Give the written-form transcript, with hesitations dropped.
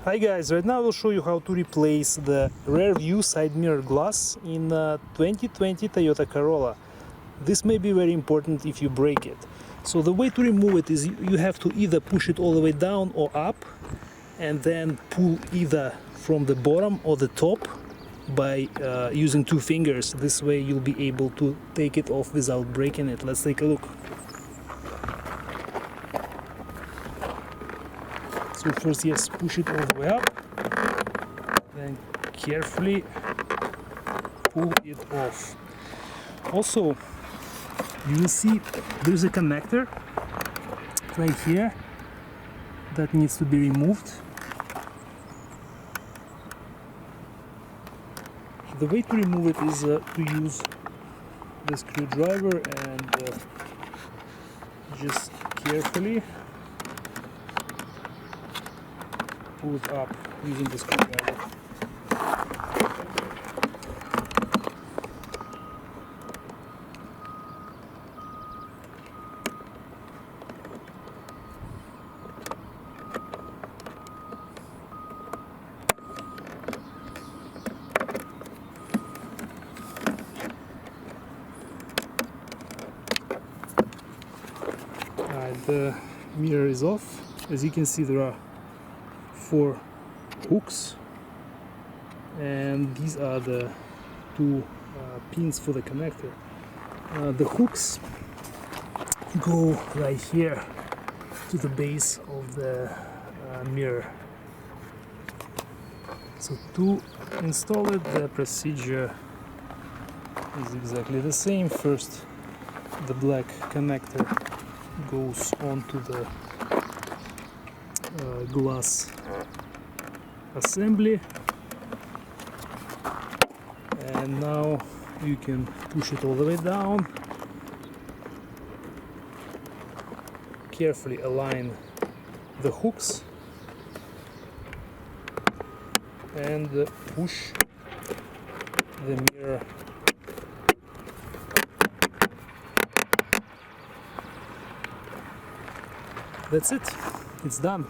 Hi guys, right now I will show you how to replace the rear view side mirror glass in 2020 Toyota Corolla. This may be very important if you break it. So the way to remove it is you have to either push it all the way down or up and then pull either from the bottom or the top by using two fingers. This way you'll be able to take it off without breaking it. Let's take a look. So first, yes, push it all the way up, then carefully pull it off. Also, you will see there's a connector right here that needs to be removed. The way to remove it is to use the screwdriver and just carefully pull it up using the screwdriver. The mirror is off. As you can see, there are 4 hooks, and these are the 2 pins for the connector. The hooks go right here to the base of the mirror. So to install it, the procedure is exactly the same. First, the black connector goes onto the glass assembly, and now you can push it all the way down, carefully align the hooks and push the mirror That's it, it's done.